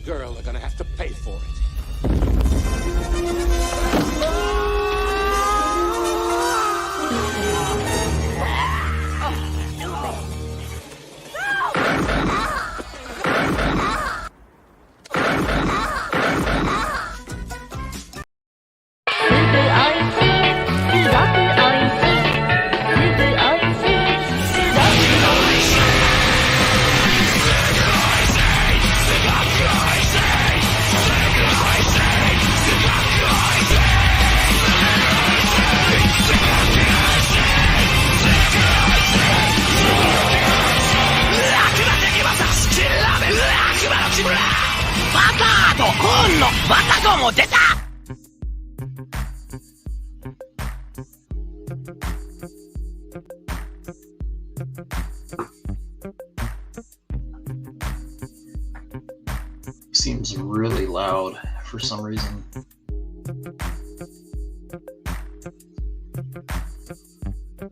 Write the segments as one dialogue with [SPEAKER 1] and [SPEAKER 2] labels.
[SPEAKER 1] girl are gonna have to pay for it.
[SPEAKER 2] Seems really loud for some reason.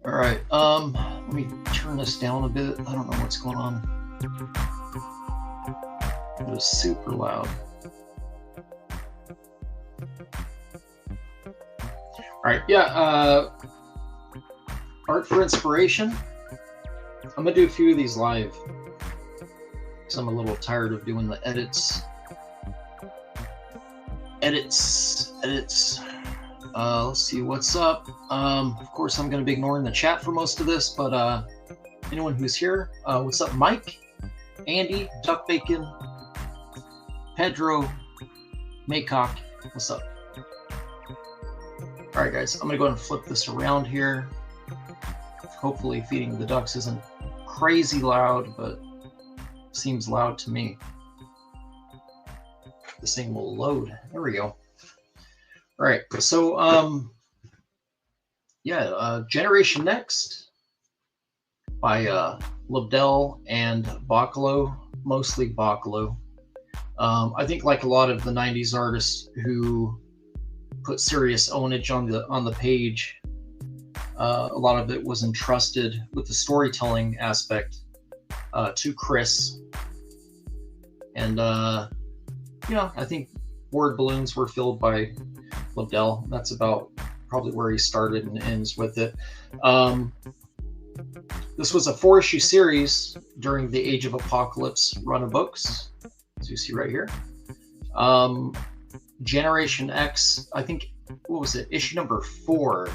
[SPEAKER 2] All right, let me turn this down a bit. I don't know what's going on. It was super loud. All right, yeah, art for inspiration. I'm gonna do a few of these live because I'm a little tired of doing the edits. Let's see what's up. Of course, I'm going to be ignoring the chat for most of this, but anyone who's here, what's up, Mike, Andy, Duck Bacon, Pedro, Maycock, what's up? All right, guys, I'm going to go ahead and flip this around here. Hopefully, feeding the ducks isn't crazy loud, but seems loud to me. This thing will load. There we go. All right, so Generation Next by Lobdell and Bachaolo, mostly Bachaolo. I think like a lot of the 90s artists who put serious ownage on the page, a lot of it was entrusted with the storytelling aspect to Chris. And I think word balloons were filled by Lobdell. That's about probably where he started and ends with it. This was a 4-issue series during the Age of Apocalypse run of books, as you see right here. Generation X, I think, what was it, issue number 4,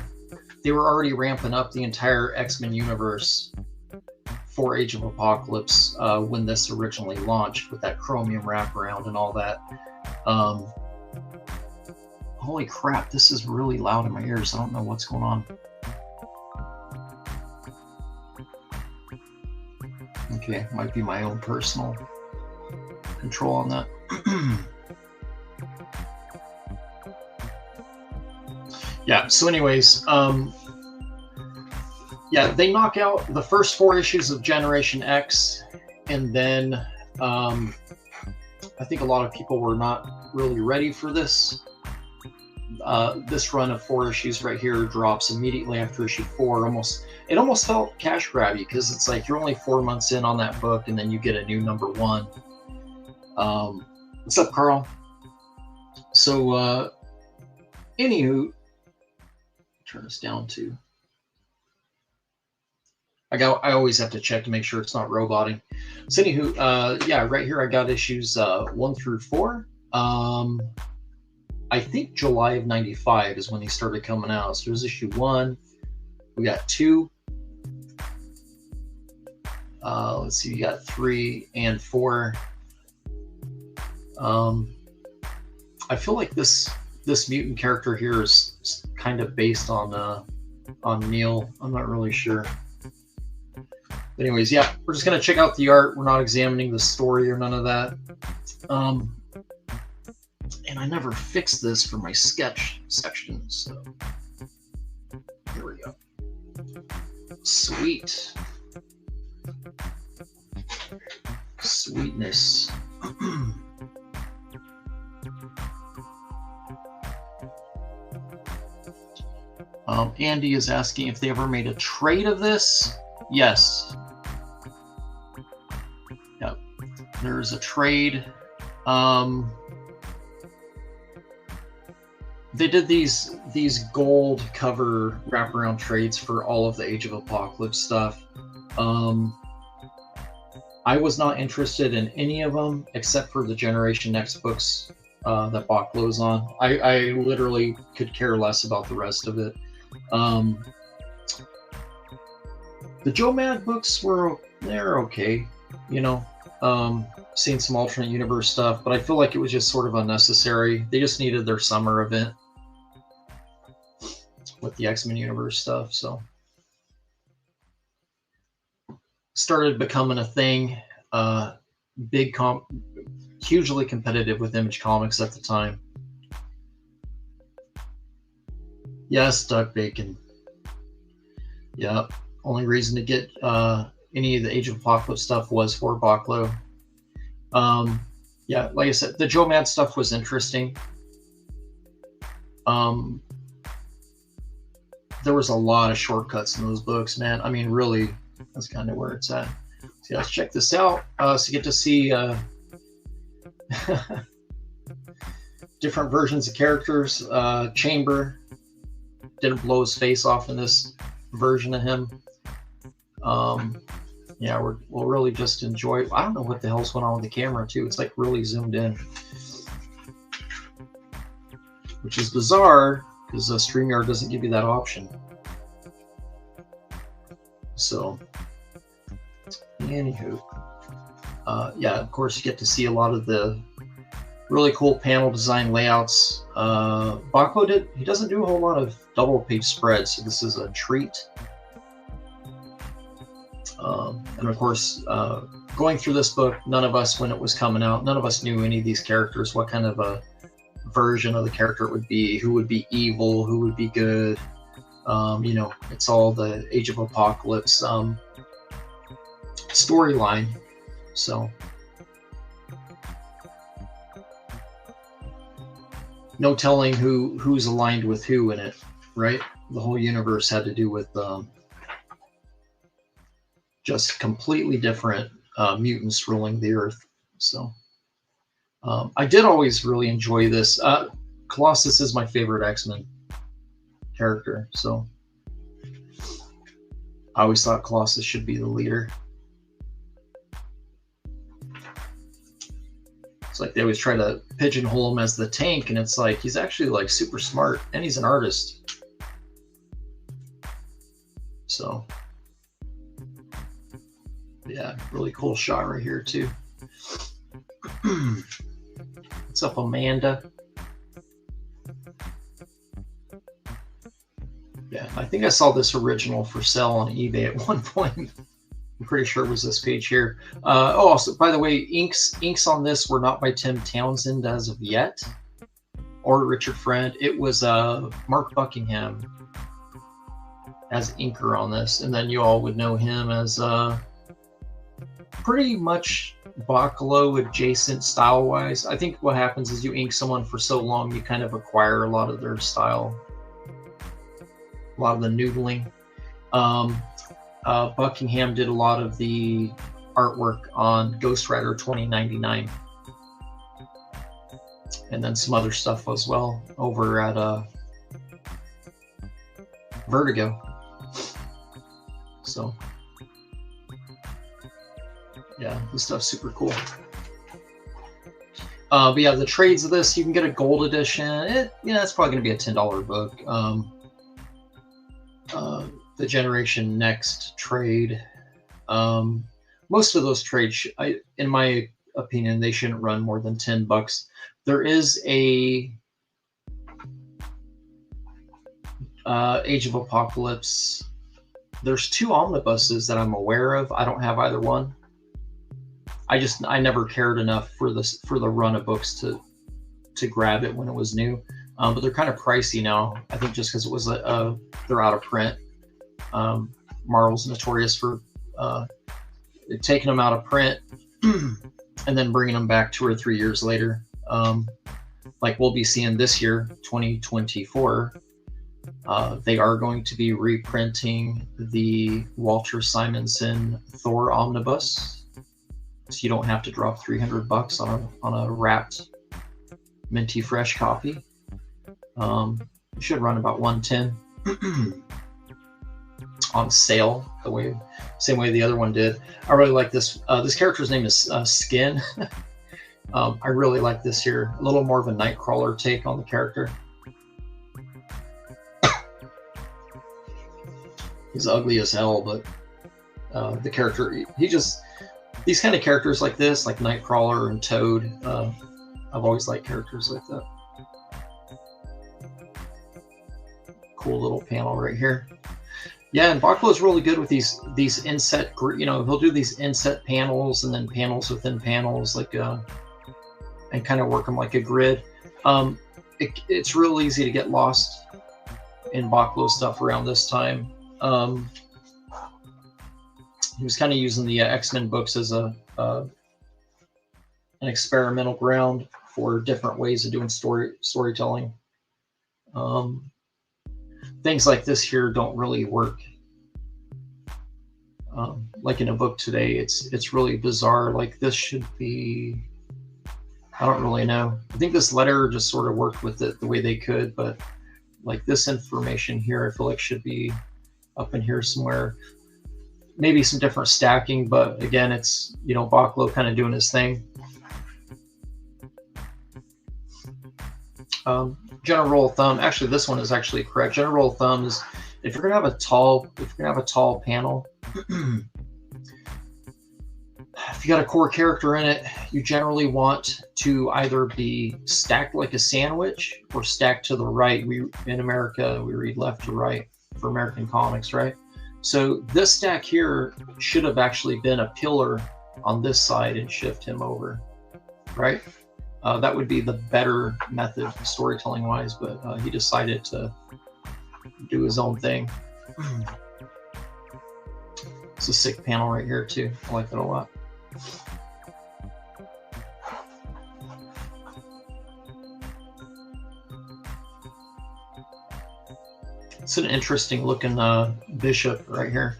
[SPEAKER 2] they were already ramping up the entire X-Men universe for Age of Apocalypse when this originally launched with that chromium wraparound and all that. Holy crap, this is really loud in my ears. I don't know what's going on. Okay, might be my own personal control on that. Yeah, so anyways, they knock out the first 4 issues of Generation X, and then I think a lot of people were not really ready for this. This run of 4 issues right here drops immediately after issue 4. It almost felt cash grabby because it's like you're only 4 months in on that book, and then you get a new number 1. What's up, Carl? So, anywho, turn this down to. I always have to check to make sure it's not roboting. So anywho, right here I got issues 1 through 4. I think July of '95 is when he started coming out. So there's issue 1. We got 2. Let's see, we got 3 and 4. I feel like this mutant character here is kind of based on Neil. I'm not really sure. But anyways, yeah, we're just gonna check out the art. We're not examining the story or none of that. And I never fixed this for my sketch section, so here we go. Sweet. Sweetness. Andy is asking if they ever made a trade of this. Yes. Yep. There's a trade. They did these gold cover wraparound trades for all of the Age of Apocalypse stuff. I was not interested in any of them except for the Generation Next books that Bachalo's on. I literally could care less about the rest of it. The Joe Mad books they're okay, you know. Seen some alternate universe stuff, but I feel like it was just sort of unnecessary. They just needed their summer event with the X-Men universe stuff, so started becoming a thing. Hugely competitive with Image Comics at the time. Yes, duck bacon. Yep. Only reason to get any of the Age of Apocalypse stuff was for Bachalo. Yeah, like I said, the Joe Mad stuff was interesting. There was a lot of shortcuts in those books, man. I mean, really, that's kind of where it's at. So let's check this out. So you get to see different versions of characters. Chamber didn't blow his face off in this version of him. Yeah, we'll really just enjoy it. I don't know what the hell's going on with the camera too. It's like really zoomed in, which is bizarre because StreamYard doesn't give you that option. So, anywho, yeah, of course you get to see a lot of the really cool panel design layouts. Bachalo he doesn't do a whole lot of double page spreads, so this is a treat. And of course, going through this book, none of us, when it was coming out, none of us knew any of these characters, what kind of a version of the character it would be, who would be evil, who would be good. You know, it's all the Age of Apocalypse storyline. So, no telling who's aligned with who in it, right? The whole universe had to do with just completely different mutants ruling the earth. So I did always really enjoy this. Colossus is my favorite X-Men character, so I always thought Colossus should be the leader. It's like they always try to pigeonhole him as the tank, and it's like he's actually like super smart and he's an artist. So yeah, really cool shot right here too. What's up, Amanda? Yeah, I think I saw this original for sale on eBay at one point. I'm pretty sure it was this page here. Oh, also, by the way, inks on this were not by Tim Townsend as of yet, or Richard Friend. It was Mark Buckingham as inker on this, and then you all would know him as pretty much Bachalo adjacent style-wise. I think what happens is you ink someone for so long, you kind of acquire a lot of their style, a lot of the noodling. Buckingham did a lot of the artwork on Ghost Rider 2099, and then some other stuff as well over at Vertigo. So yeah, this stuff's super cool. But yeah, the trades of this, you can get a gold edition. It's probably going to be a $10 book. The Generation Next trade. Most of those trades, in my opinion, they shouldn't run more than $10. There is a Age of Apocalypse. There's 2 omnibuses that I'm aware of. I don't have either one. I never cared enough for the run of books to grab it when it was new. But they're kind of pricey now. I think just because it was they're out of print. Marvel's notorious for taking them out of print and then bringing them back 2 or 3 years later. Like we'll be seeing this year, 2024. They are going to be reprinting the Walter Simonson Thor omnibus. so you don't have to drop $300 on a wrapped minty fresh copy. It should run about 110 on sale, same way the other one did. I really like this. This character's name is Skin. I really like this here. A little more of a Nightcrawler take on the character. He's ugly as hell, but the character, these kind of characters like this, like Nightcrawler and Toad, I've always liked characters like that. Cool little panel right here. Yeah, and Bachaolo is really good with these inset, he'll do these inset panels and then panels within panels, like and kind of work them like a grid. It's real easy to get lost in Bachaolo stuff around this time. He was kind of using the X-Men books as an experimental ground for different ways of doing storytelling. Things like this here don't really work. Like in a book today, it's really bizarre. Like this should be, I don't really know. I think this letter just sort of worked with it the way they could, but like this information here, I feel like should be up in here somewhere. Maybe some different stacking, but again, it's, Bachaolo kind of doing his thing. General rule of thumb, actually this one is actually correct. General rule of thumb is if you're gonna have a tall panel, if you got a core character in it, you generally want to either be stacked like a sandwich or stacked to the right. In America, we read left to right for American comics, right? So this stack here should have actually been a pillar on this side and shift him over, right? That would be the better method storytelling wise, but he decided to do his own thing. It's a sick panel right here too. I like it a lot. It's an interesting looking bishop right here.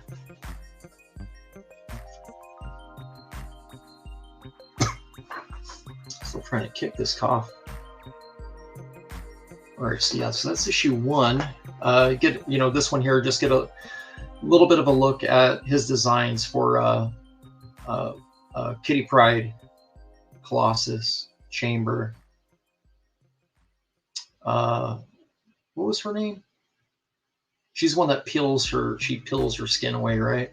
[SPEAKER 2] Still trying to kick this cough. All right, so yeah, so that's issue 1. Get this one here. Just get a little bit of a look at his designs for Kitty Pryde, Colossus, Chamber. What was her name? She's one that peels her skin away, right?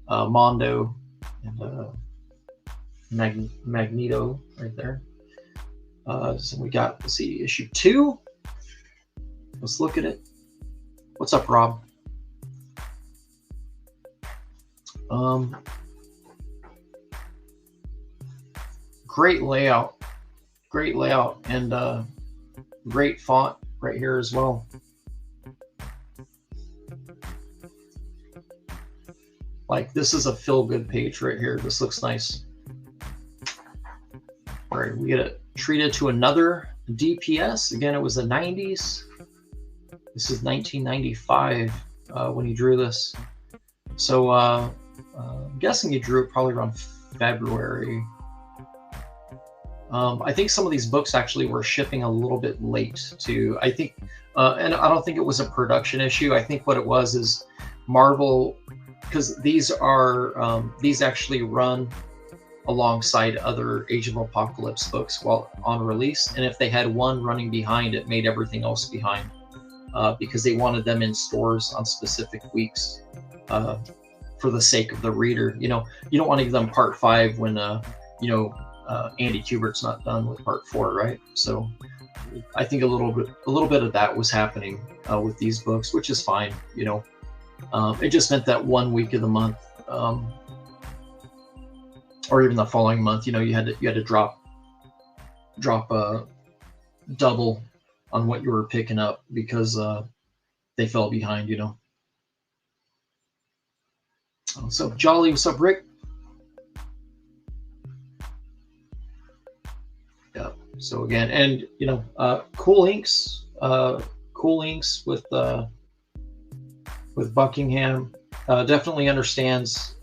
[SPEAKER 2] Mondo and Magneto right there. So we got, let's see, issue 2. Let's look at it. What's up, Rob? Great layout, and great font right here as well. Like this is a feel-good page right here. This looks nice. All right, we get it treated to another DPS. Again, it was the 90s. This is 1995 when he drew this. So I'm guessing he drew it probably around February. I think some of these books actually were shipping a little bit late too. I think, and I don't think it was a production issue. I think what it was is Marvel, because these actually run alongside other Age of Apocalypse books while on release, and if they had one running behind, it made everything else behind, because they wanted them in stores on specific weeks for the sake of the reader. You don't want to give them part 5 when Andy Kubert's not done with part 4, right? So I think a little bit of that was happening with these books, which is fine. It just meant that 1 week of the month, or even the following month, you had to drop a double on what you were picking up because they fell behind. So Jolly, what's up, Rick? Yeah. So again, and cool inks with Buckingham. Definitely understands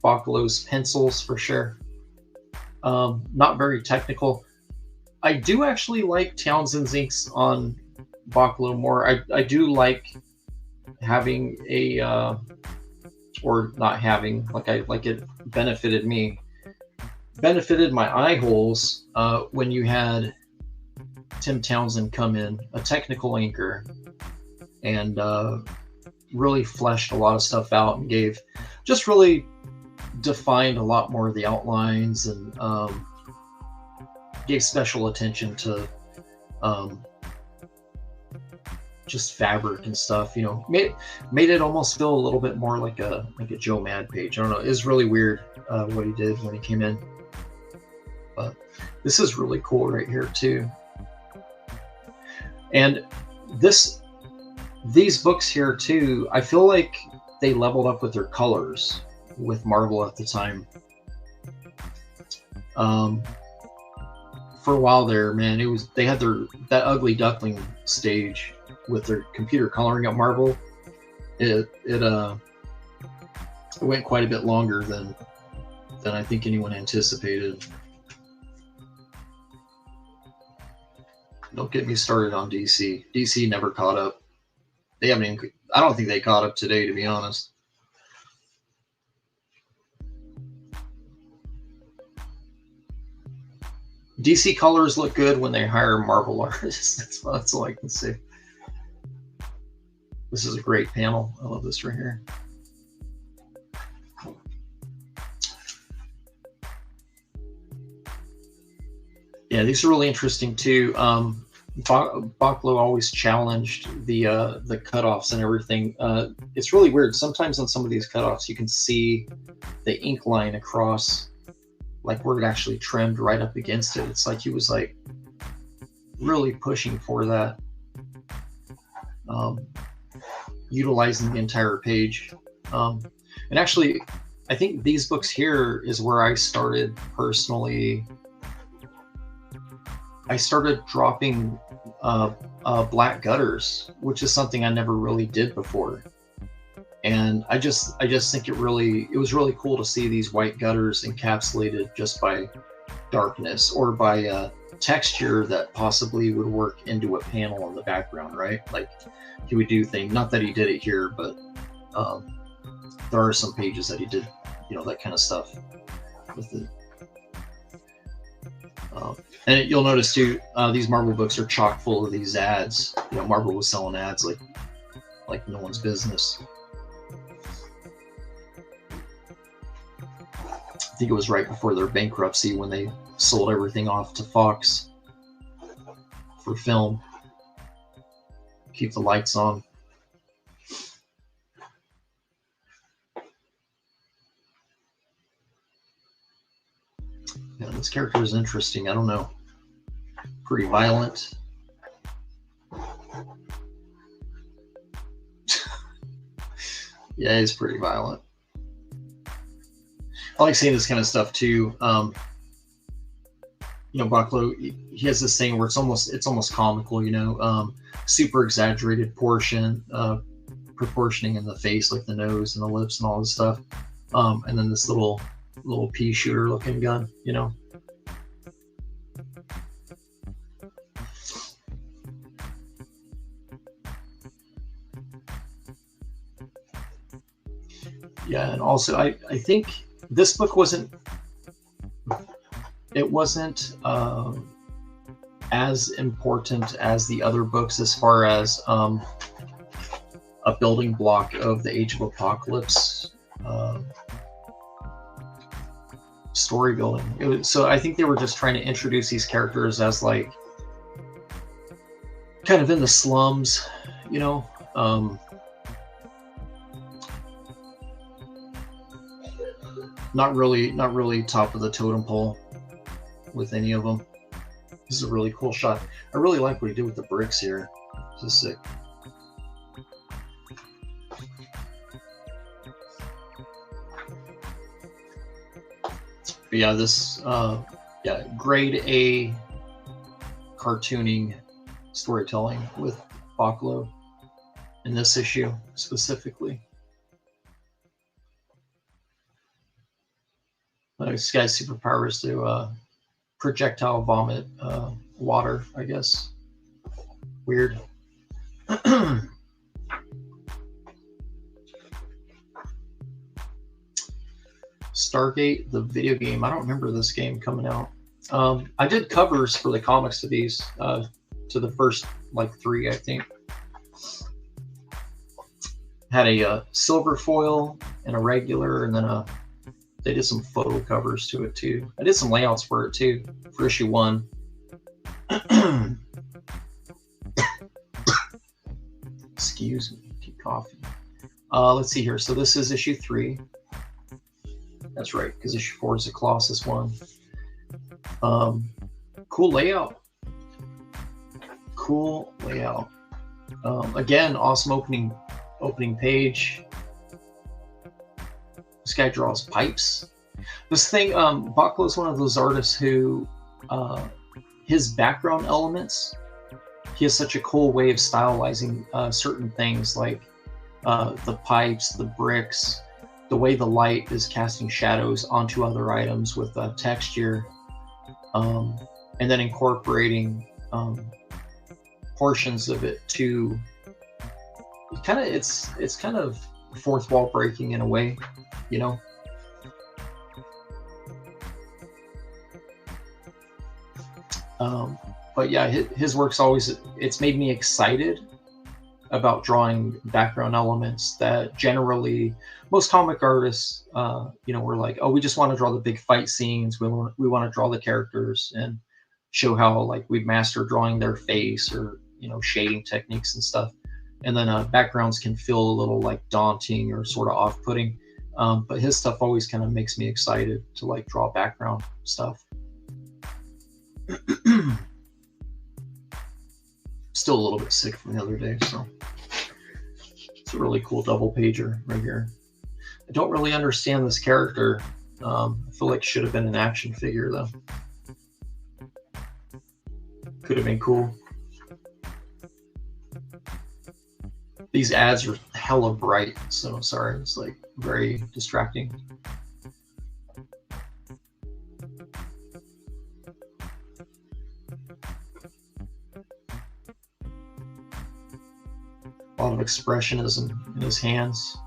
[SPEAKER 2] Bachalo's pencils for sure. Not very technical. I do actually like Townsend's inks on Bachalo more. I do like having a or not having, like it benefited me, benefited my eye holes when you had Tim Townsend come in, a technical inker, and really fleshed a lot of stuff out and just really defined a lot more of the outlines, and gave special attention to just fabric and stuff. Made it almost feel a little bit more like a Joe Mad page. I don't know. It was really weird what he did when he came in. But this is really cool right here too. And these books here too, I feel like they leveled up with their colors with Marvel at the time. For a while there, man, they had that Ugly Duckling stage with their computer coloring up Marvel. It went quite a bit longer than I think anyone anticipated. Don't get me started on DC. DC never caught up. They haven't even, I don't think they caught up today, to be honest. DC colors look good when they hire Marvel artists. That's all I can say. This is a great panel. I love this right here. Yeah, these are really interesting too. Bachaolo always challenged the cutoffs and everything. It's really weird. Sometimes on some of these cutoffs, you can see the ink line across, like where it actually trimmed right up against it. It's like he was like really pushing for that, utilizing the entire page. And actually, I think these books here is where I started personally. I started dropping black gutters, which is something I never really did before. And I just think it was really cool to see these white gutters encapsulated just by darkness or by texture that possibly would work into a panel in the background, right? Like he would do things, not that he did it here, but there are some pages that he did, that kind of stuff with it. And you'll notice too, these Marvel books are chock full of these ads. Marvel was selling ads like no one's business. I think it was right before their bankruptcy when they sold everything off to Fox for film. Keep the lights on. Yeah, this character is interesting. I don't know. Pretty violent. Yeah, he's pretty violent. I like seeing this kind of stuff too. Bachaolo, he has this thing where it's almost comical, super exaggerated proportioning in the face, like the nose and the lips and all this stuff. And then this little pea shooter looking gun, Yeah, and also I think this book wasn't as important as the other books as far as a building block of the Age of Apocalypse story building. So I think they were just trying to introduce these characters as like kind of in the slums, not really top of the totem pole with any of them. This is a really cool shot. I really like what he did with the bricks here. This is sick. But yeah, this grade A cartooning storytelling with Bachaolo in this issue specifically. This guy's superpower is to projectile vomit water, I guess. Weird. Stargate, the video game. I don't remember this game coming out. I did covers for the comics to these, to the first like 3, I think. Had a silver foil and a regular, and then they did some photo covers to it too. I did some layouts for it too, for issue 1. Excuse me, keep coughing. Let's see here. So this is issue 3. That's right, because issue 4 is the Colossus one. Cool layout. Cool layout. Again, awesome opening page. This guy draws pipes. This thing, Bachaolo is one of those artists who, his background elements, he has such a cool way of stylizing certain things, like the pipes, the bricks, the way the light is casting shadows onto other items with texture, and then incorporating portions of it to it's kind of fourth wall breaking in a way, you know. But yeah, his work's always, it's made me excited about drawing background elements that generally most comic artists, you know, we're like, oh, we just want to draw the big fight scenes. We want to draw the characters and show how like we've mastered drawing their face, or, you know, shading techniques and stuff. And then backgrounds can feel a little like daunting or sort of off-putting. But his stuff always kind of makes me excited to like draw background stuff. Still a little bit sick from the other day, so it's a really cool double pager right here. I don't really understand this character. I feel like it should have been an action figure though. Could have been cool. These ads are hella bright, so sorry, it's like very distracting. A lot of expressionism in his hands.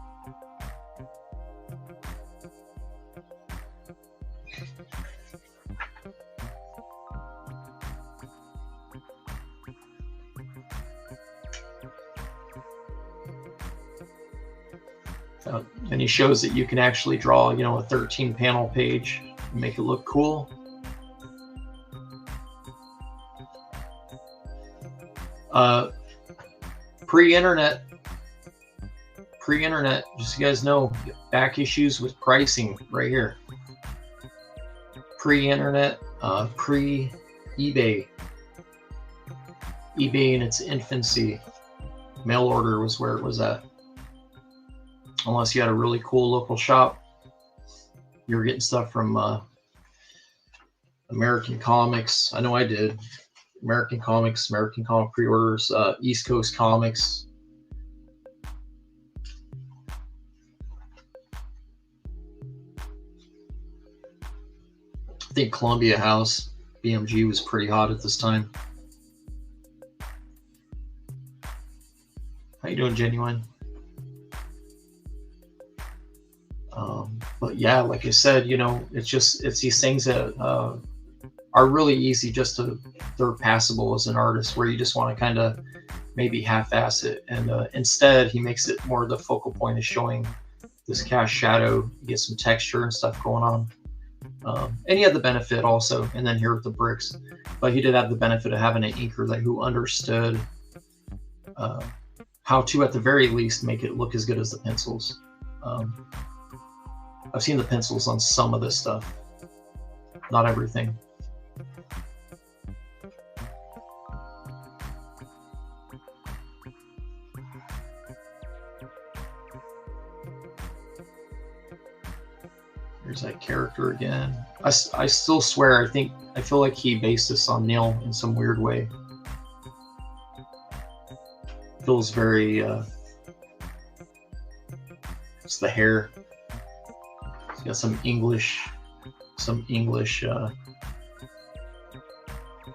[SPEAKER 2] And he shows that you can actually draw, you know, a 13-panel page and make it look cool. Pre-internet, just so you guys know, back issues with pricing right here. Pre-internet, pre-eBay. eBay in its infancy. Mail order was where it was at. Unless you had a really cool local shop, you were getting stuff from American Comics. I know I did. American Comics, American Comic pre-orders, East Coast Comics. I think Columbia House, BMG, was pretty hot at this time. How you doing, Genuine? But yeah, like I said, you know, it's these things that are really easy just to, they're passable as an artist, where you just want to kind of maybe half-ass it. And instead, he makes it more the focal point of showing this cast shadow, you get some texture and stuff going on. And he had the benefit also, and then here with the bricks, but he did have the benefit of having an inker who understood how to, at the very least, make it look as good as the pencils. I've seen the pencils on some of this stuff, not everything. There's that character again. I still swear, I feel like he based this on Neil in some weird way. Feels very, it's the hair. He's got some English some English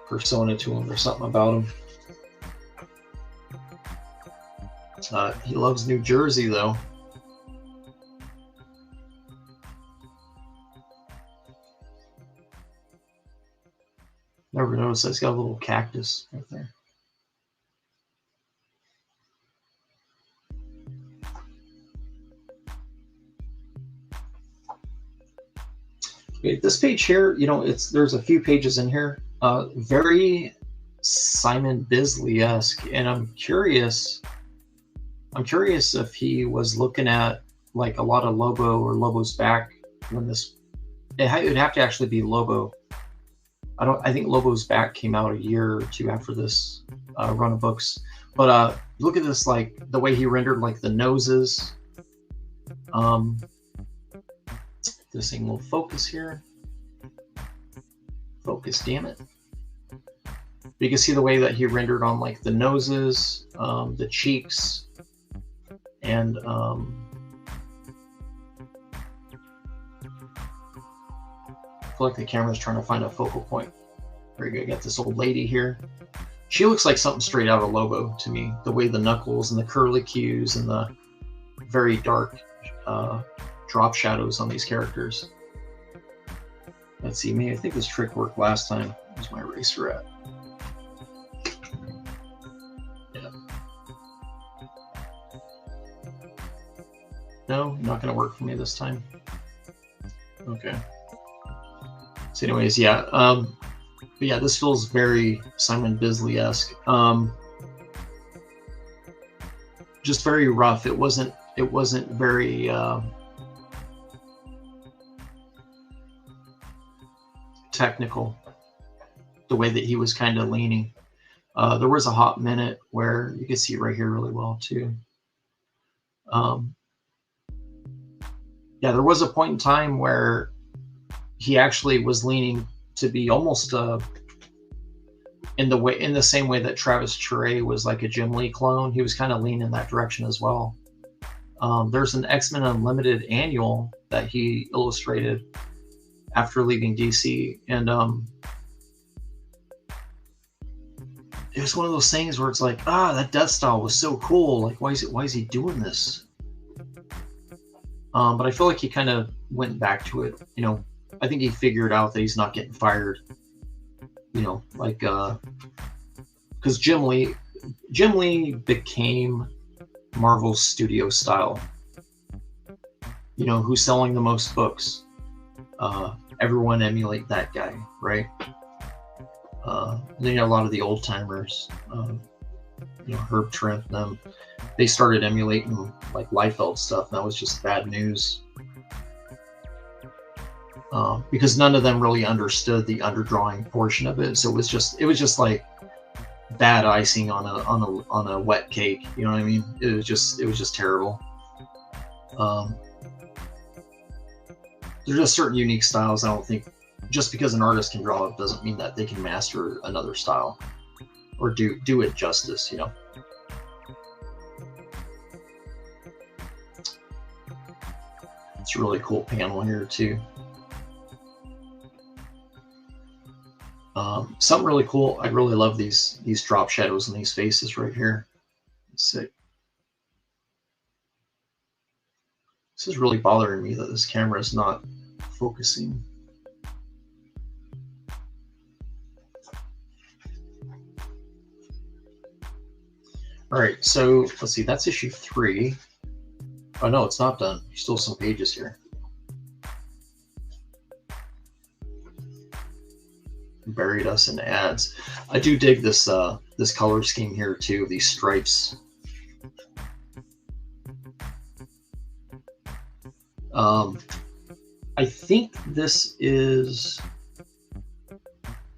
[SPEAKER 2] persona to him or something about him. He loves New Jersey, though. Never noticed he's got a little cactus right there. Okay, this page here, you know, there's a few pages in here, very Simon Bisley-esque, and I'm curious if he was looking at like a lot of Lobo or Lobo's Back when this. It'd have to actually be Lobo. I think Lobo's Back came out a year or two after this run of books. But look at this, like the way he rendered like the noses. This thing will focus here. Focus, damn it. You can see the way that he rendered on like the noses, the cheeks, and I feel like the camera's trying to find a focal point. Very good. Got this old lady here. She looks like something straight out of Lobo to me. The way the knuckles and the curly cues and the very dark drop shadows on these characters. Let's see, maybe I think this trick worked last time. Where's my eraser at? Yeah. No, not going to work for me this time. Okay. So anyways, yeah. But yeah, this feels very Simon Bisley-esque. Just very rough. It wasn't very technical, the way that he was kind of leaning. There was a hot minute where you can see it right here really well too. Yeah, there was a point in time where he actually was leaning to be almost in the same way that Travis Charest was like a Jim Lee clone. He was kind of leaning in that direction as well. There's an X-Men Unlimited annual that he illustrated after leaving DC, and it was one of those things where it's like, that death style was so cool. Like, why is he doing this? But I feel like he kind of went back to it. You know, I think he figured out that he's not getting fired. You know, like because Jim Lee became Marvel's studio style. You know, who's selling the most books? Everyone emulate that guy, right? Then you have a lot of the old timers, you know, Herb Trimp, them. They started emulating like Liefeld stuff, and that was just bad news. Because none of them really understood the underdrawing portion of it, so it was just like bad icing on a wet cake. You know what I mean? It was just terrible. There's just certain unique styles. I don't think just because an artist can draw it doesn't mean that they can master another style or do it justice. You know. It's a really cool panel here too. Something really cool. I really love these drop shadows in these faces right here. Let's see. This is really bothering me that this camera is not focusing. All right, so let's see. That's issue 3. Oh no, it's not done. There's still some pages here. Buried us in ads. I do dig this this color scheme here too. These stripes. I think this is.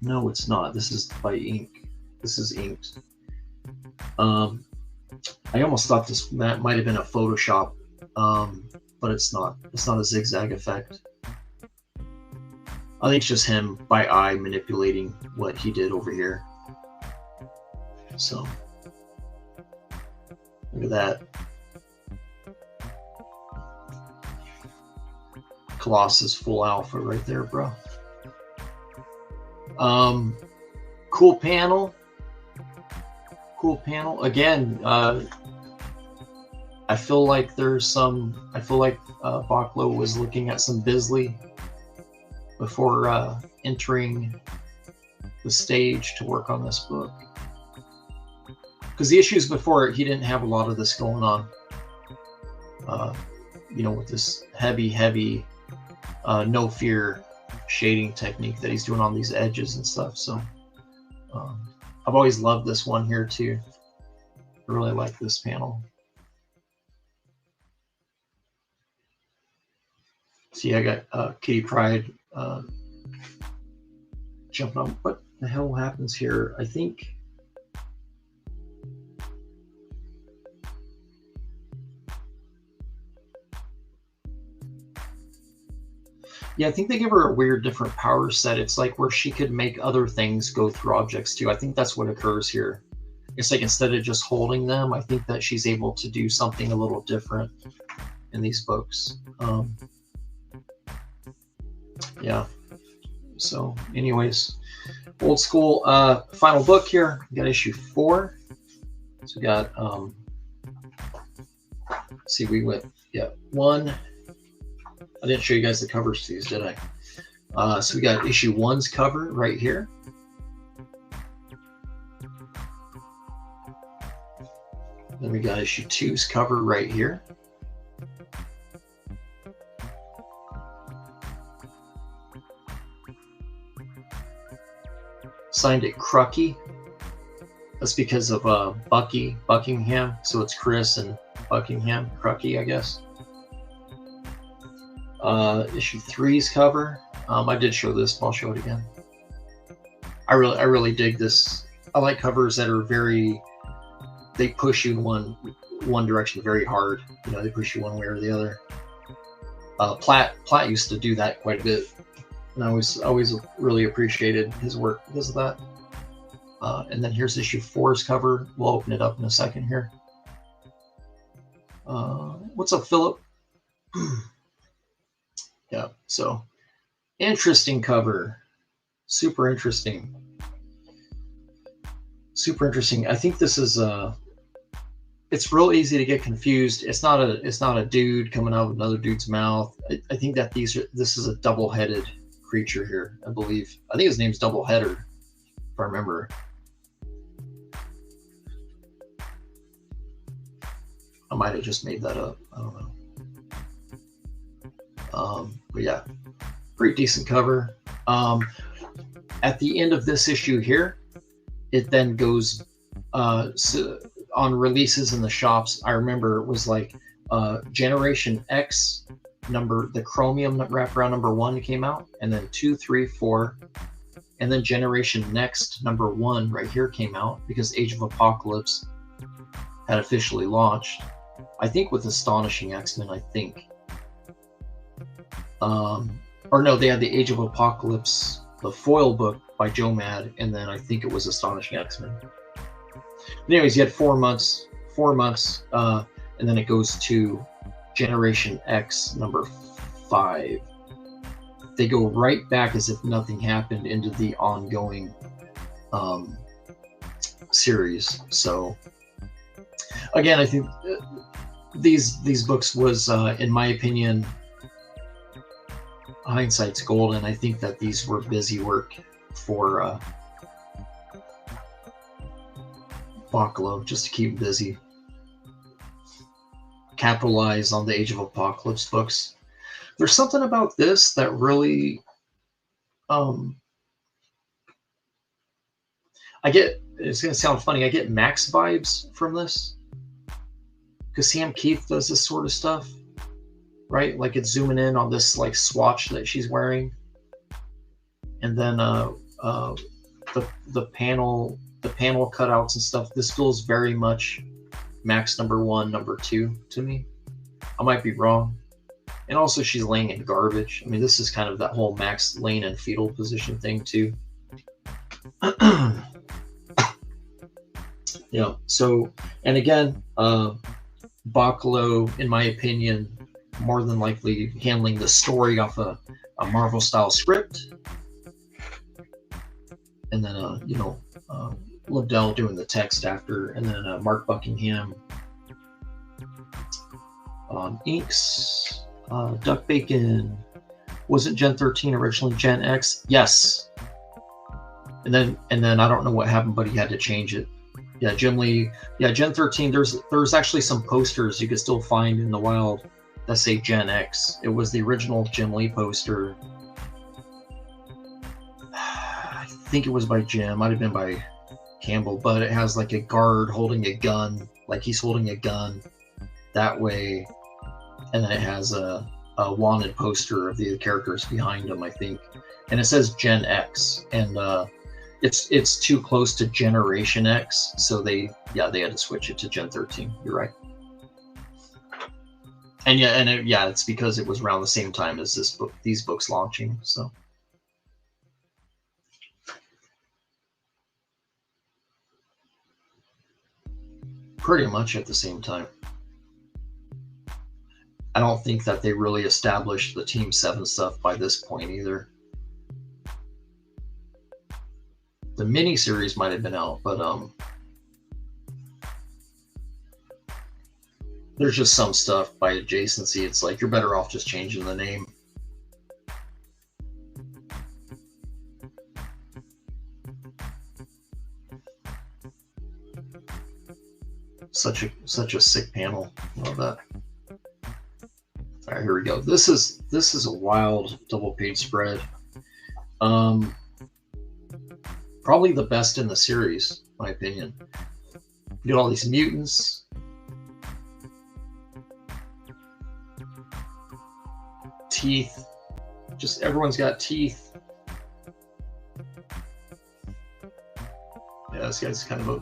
[SPEAKER 2] No, it's not. This is by ink. This is inked. I almost thought that might have been a Photoshop, but it's not. It's not a zigzag effect. I think it's just him by eye manipulating what he did over here. So, look at that. Colossus full alpha right there, bro. Cool panel. Cool panel. Again, I feel like Bachaolo was looking at some Bisley before entering the stage to work on this book. Because the issues before, he didn't have a lot of this going on. You know, with this heavy, no fear shading technique that he's doing on these edges and stuff. So I've always loved this one here too. I really like this panel. See, I got Kitty Pryde jumping on. What the hell happens here? I think. Yeah, I think they give her a weird different power set. It's like where she could make other things go through objects too. I think that's what occurs here. It's like instead of just holding them, I think that she's able to do something a little different in these books. Yeah. So anyways, old school final book here. We got issue 4. So we got see, we went 1. I didn't show you guys the covers to these, did I? So we got issue 1's cover right here. Then we got issue 2's cover right here. Signed it Crucky. That's because of Buckingham. So it's Chris and Buckingham. Crucky, I guess. Issue 3's cover. I did show this, but I'll show it again. I really dig this. I like covers that are they push you in one direction very hard. You know, they push you one way or the other. Platt used to do that quite a bit, and I always really appreciated his work because of that. And then here's issue 4's cover. We'll open it up in a second here. What's up, Philip? Yeah, so interesting cover. Super interesting. Super interesting. I think this is it's real easy to get confused. It's not a dude coming out of another dude's mouth. I think that this is a double-headed creature here, I believe. I think his name's Doubleheader, if I remember. I might have just made that up. I don't know. But yeah, pretty decent cover. At the end of this issue here, it then goes on releases in the shops. I remember it was like Generation X the Chromium wraparound number 1 came out, and then 2, 3, 4, and then Generation Next number 1 right here came out because Age of Apocalypse had officially launched. I think with Astonishing X-Men, I think. Or no, they had the Age of Apocalypse, the foil book by Joe Mad, and then I think it was Astonishing X-Men. Anyways, you had 4 months, and then it goes to Generation X number 5. They go right back as if nothing happened into the ongoing series. So again, I think these books was, in my opinion, hindsight's golden. I think that these were busy work for Bachaolo, just to keep busy. Capitalize on the Age of Apocalypse books. There's something about this that really it's gonna sound funny, I get Max vibes from this, because Sam Keith does this sort of stuff, right? Like it's zooming in on this like swatch that she's wearing, and then the panel cutouts and stuff. This feels very much Max number 1, number 2 to me. I might be wrong. And also she's laying in garbage. I mean, this is kind of that whole Max laying in fetal position thing too. Yeah, so, and again, Bachaolo, in my opinion, more than likely handling the story off a Marvel style script, and then Lobdell doing the text after, and then Mark Buckingham inks. Duck Bacon, wasn't Gen 13 originally Gen X? Yes. And then I don't know what happened, but he had to change it. Yeah, Jim Lee. Yeah, Gen 13. There's actually some posters you could still find in the wild that say Gen X. It was the original Jim Lee poster. I think it was by Jim. Might have been by Campbell, but it has like a guard holding a gun, like he's holding a gun that way, and then it has a wanted poster of the characters behind him, I think, and it says Gen X, and it's too close to Generation X, so they had to switch it to Gen 13. You're right. And it's because it was around the same time as these books launching, so. Pretty much at the same time. I don't think that they really established the Team 7 stuff by this point either. The miniseries might have been out, but there's just some stuff by adjacency. It's like you're better off just changing the name. Such a sick panel. Love that. All right, here we go. This is a wild double page spread. Probably the best in the series, in my opinion. You get all these mutants. Teeth. Just everyone's got teeth. Yeah, this guy's kind of a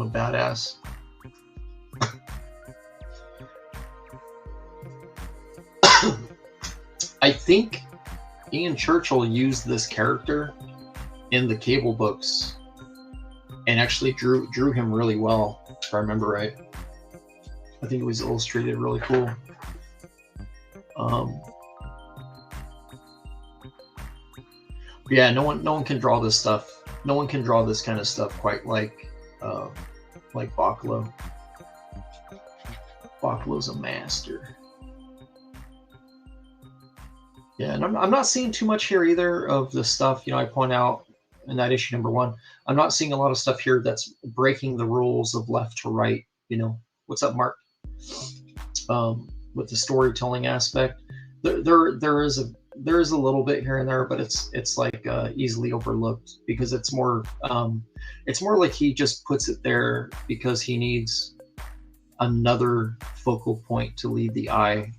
[SPEAKER 2] badass. I think Ian Churchill used this character in the Cable books and actually drew him really well, if I remember right. I think it was illustrated really cool. Yeah, no one can draw this stuff. No one can draw this kind of stuff quite like Bachaolo. Bachalo's a master. Yeah, and I'm not seeing too much here either of the stuff, I point out in that issue #1. I'm not seeing a lot of stuff here that's breaking the rules of left to right. What's up, Mark? With the storytelling aspect, there is a little bit here and there, but it's like easily overlooked because it's more like he just puts it there because he needs another focal point to lead the eye.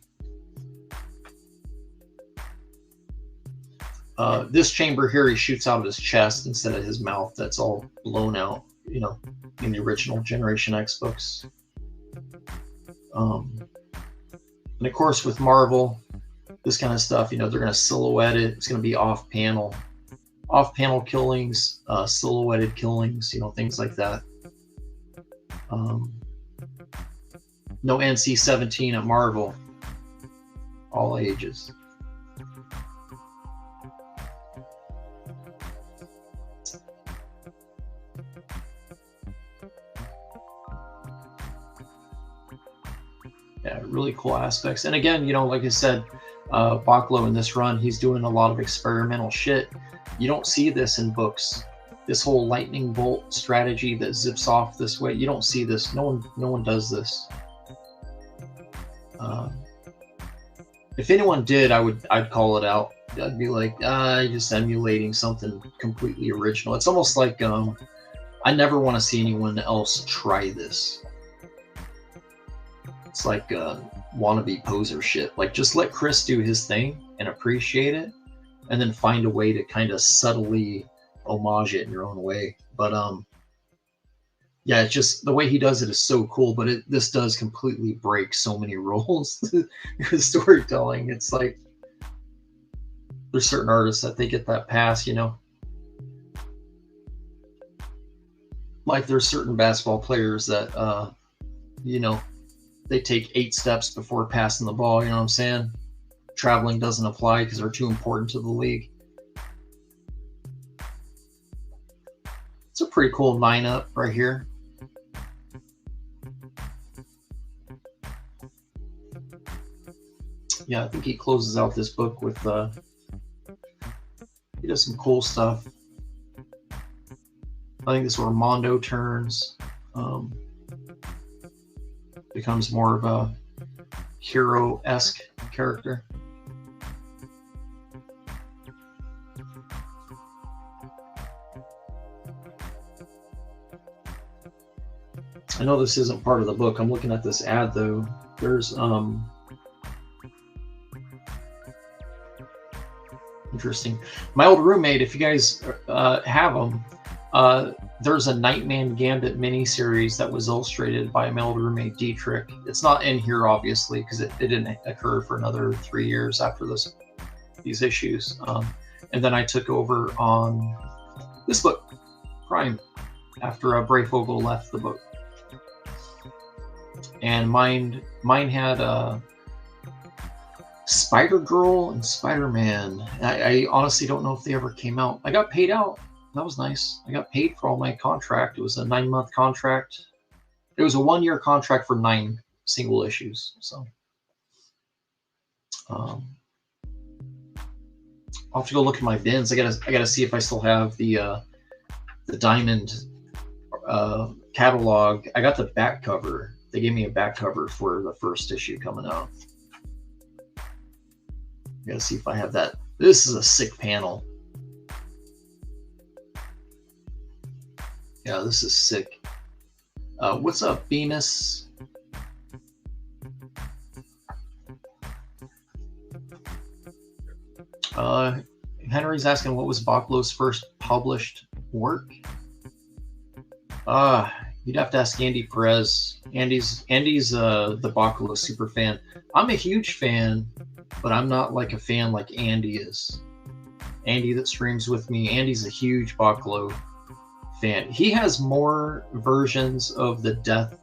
[SPEAKER 2] This chamber here, he shoots out of his chest instead of his mouth. That's all blown out, in the original Generation X books. And of course, with Marvel, this kind of stuff, they're going to silhouette it. It's going to be off-panel killings, silhouetted killings, things like that. No NC-17 at Marvel. All ages. Yeah, really cool aspects. And again, like I said, Bachaolo in this run, he's doing a lot of experimental shit. You don't see this in books. This whole lightning bolt strategy that zips off this way, you don't see this. No one does this. If anyone did, I'd call it out. I'd be like, you're just emulating something completely original. It's almost like I never want to see anyone else try this. It's like wannabe poser shit. Like, just let Chris do his thing and appreciate it, and then find a way to kind of subtly homage it in your own way. But yeah, it's just the way he does it is so cool. But this does completely break so many rules with storytelling. It's like there's certain artists that they get that pass, Like there's certain basketball players that they take 8 steps before passing the ball. You know what I'm saying? Traveling doesn't apply because they're too important to the league. It's a pretty cool 9-up right here. Yeah, I think he closes out this book with he does some cool stuff. I think this is where Mondo turns, becomes more of a hero-esque character. I know this isn't part of the book. I'm looking at this ad though. There's interesting. My old roommate, if you guys have them, there's a Nightman Gambit miniseries that was illustrated by my old roommate Dietrich. It's not in here obviously because it didn't occur for another 3 years after these issues. And then I took over on this book, Prime, after Breyfogle left the book. And mine had Spider-Girl and Spider-Man. I honestly don't know if they ever came out. I got paid out. That was nice. I got paid for all my contract. It was a 9-month contract. It was a 1-year contract for 9 single issues. So I'll have to go look at my bins. I gotta see if I still have the Diamond catalog. I got the back cover. They gave me a back cover for the first issue coming out. I gotta see if I have that. This is a sick panel. Yeah, this is sick. What's up, Venus? Henry's asking what was Bachaolo's first published work? You'd have to ask Andy Perez. Andy's the Bachaolo super fan. I'm a huge fan, but I'm not like a fan like Andy is. Andy that streams with me, Andy's a huge Bachaolo fan. He has more versions of the Death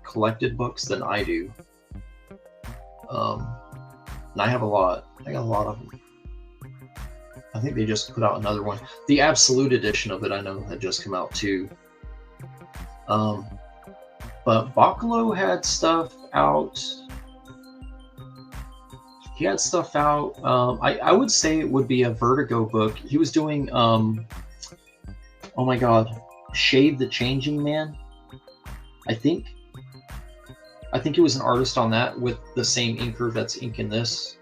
[SPEAKER 2] collected books than I do. And I have a lot. I got a lot of them. I think they just put out another one. The Absolute edition of it I know had just come out too. But Bachaolo had stuff out. He had stuff out. I would say it would be a Vertigo book. He was doing, oh my God, Shade the Changing Man. I think he was an artist on that with the same inker that's inking this.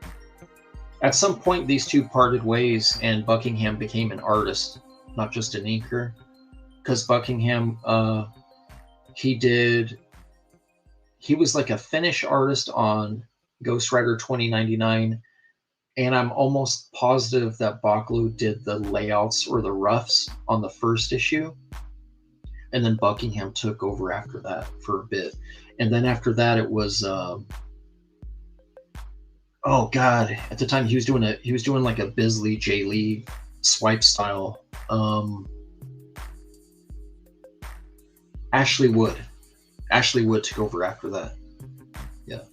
[SPEAKER 2] At some point, these two parted ways, and Buckingham became an artist, not just an inker. Because Buckingham, he was like a Finnish artist on Ghost Rider 2099, and I'm almost positive that Bachaolo did the layouts or the roughs on the first issue, and then Buckingham took over after that for a bit, and then after that it was oh God, at the time he was doing like a Bisley J. Lee swipe style. Ashley Wood took over after that. Yeah.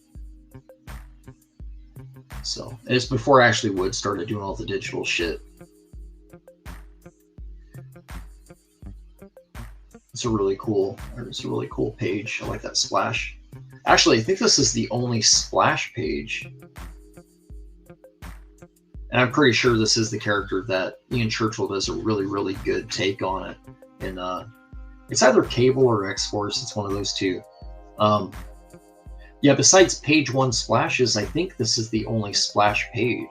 [SPEAKER 2] So it's before Ashley Wood started doing all the digital shit. It's a really cool page. I like that splash. Actually, I think this is the only splash page. And I'm pretty sure this is the character that Ian Churchill does a really, really good take on it. And it's either Cable or X-Force. It's one of those two. Yeah, besides page 1 splashes, I think this is the only splash page.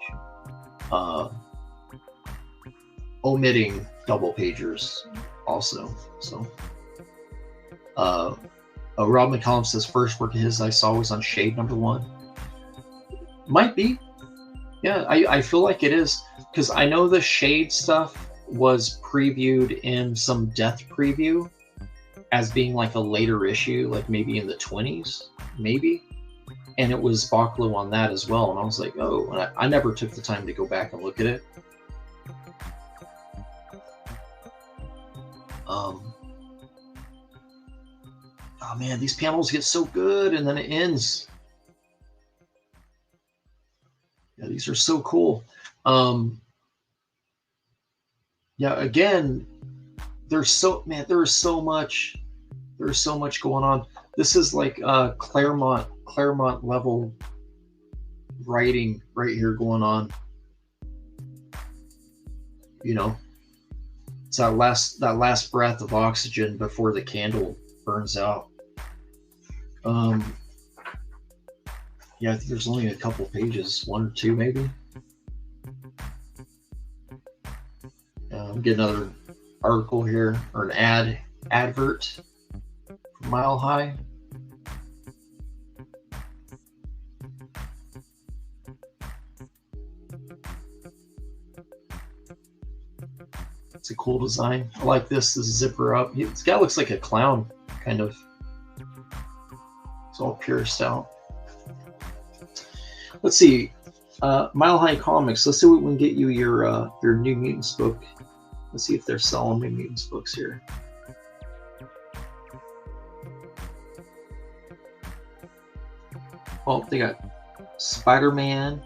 [SPEAKER 2] Omitting double pagers also. So, Rob McCollum says first work of his I saw was on Shade #1. Might be. Yeah, I feel like it is. Because I know the Shade stuff was previewed in some Death preview as being like a later issue, like maybe in the 20s, maybe. And it was Bachaolo on that as well. And I was like, oh, and I never took the time to go back and look at it. Oh man, these panels get so good, and then it ends. Yeah, these are so cool. Yeah, again, there's so much going on. This is like Claremont level writing right here going on. You know, it's that last breath of oxygen before the candle burns out. Yeah, I think there's only a couple pages, 1 or 2 maybe. Get another article here, or an advert for Mile High. It's a cool design. I like this zipper up. This guy looks like a clown, kind of. It's all pierced out. Let's see. Mile High Comics. Let's see what we can get you your New Mutants book. Let's see if they're selling New Mutants books here. Oh, they got Spider-Man.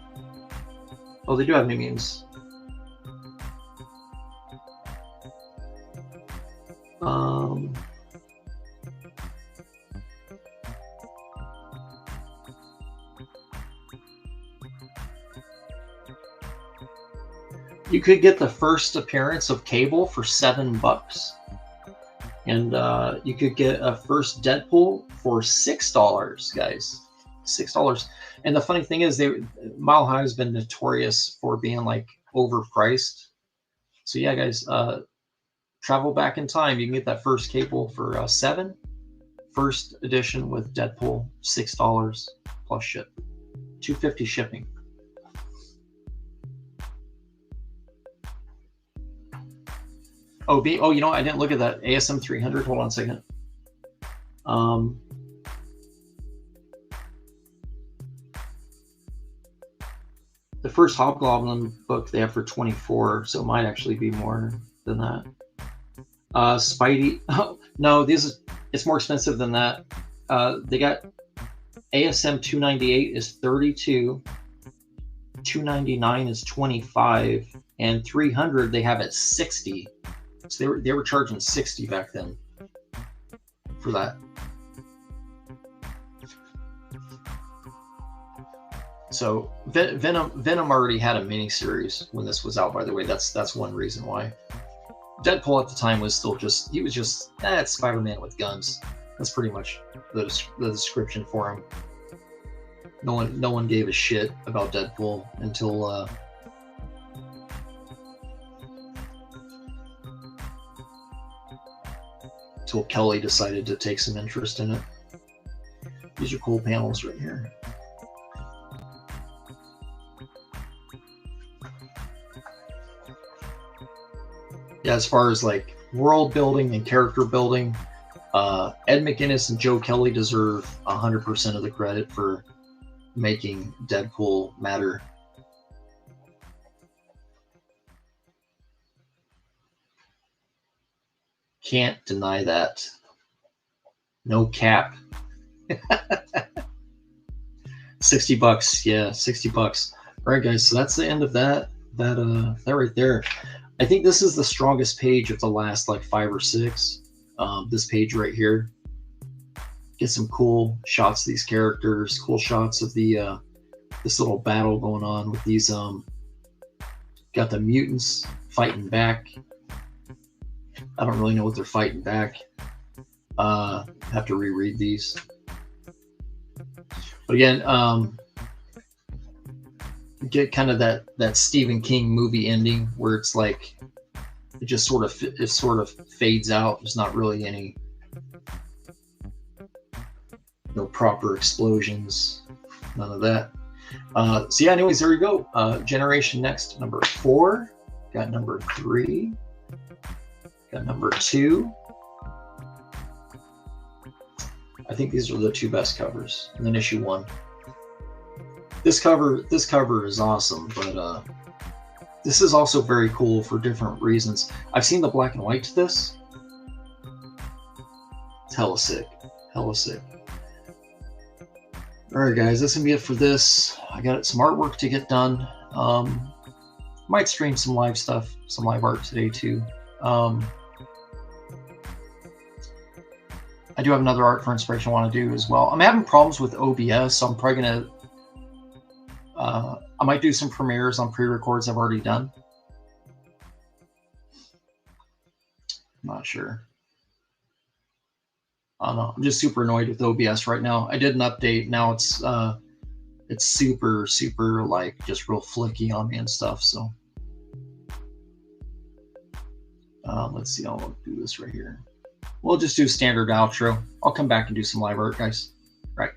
[SPEAKER 2] Oh, they do have New Mutants. You could get the first appearance of Cable for $7, and you could get a first Deadpool for $6, guys. $6. And the funny thing is, Mile High has been notorious for being like overpriced. So yeah, guys, travel back in time. You can get that first Cable for $7. First edition with Deadpool, $6 plus ship, $2.50 shipping. Oh, you know what? I didn't look at that ASM 300. Hold on a second. The first Hobgoblin book they have for $24, so it might actually be more than that. Spidey. Oh, no, it's more expensive than that. They got ASM 298 is $32. 299 is $25, and 300 they have at $60. So they were charging $60 back then for that. So Venom already had a miniseries when this was out. By the way, that's one reason why. Deadpool at the time was still just it's Spider-Man with guns. That's pretty much the description for him. No one gave a shit about Deadpool until Kelly decided to take some interest in it. These are cool panels right here. Yeah, as far as like world building and character building, Ed McGuinness and Joe Kelly deserve 100% of the credit for making Deadpool matter. Can't deny that. No cap. $60. Yeah, $60. All right, guys. So that's the end of that right there. I think this is the strongest page of the last like 5 or 6. This page right here. Get some cool shots of these characters. Cool shots of the this little battle going on with these. Got the mutants fighting back. I don't really know what they're fighting back. Have to reread these. But again, get kind of that Stephen King movie ending where it's like it sort of fades out. There's not really any proper explosions, none of that. So yeah, anyways, there we go. Generation Next number 4, got number 3, got number 2. I think these are the 2 best covers, and then issue 1. This cover is awesome, but this is also very cool for different reasons. I've seen the black and white to this. It's hella sick. hella sick. All right, guys, that's gonna be it for this. I got some artwork to get done. Might stream some live stuff, some live art today too. I do have another art for inspiration I want to do as well. I'm having problems with OBS, so I'm probably gonna. I might do some premieres on pre-records I've already done. I'm not sure. I don't know. I'm just super annoyed with OBS right now. I did an update. Now it's super like just real flicky on me and stuff. So let's see. I'll do this right here. We'll just do standard outro. I'll come back and do some live art, guys. Right.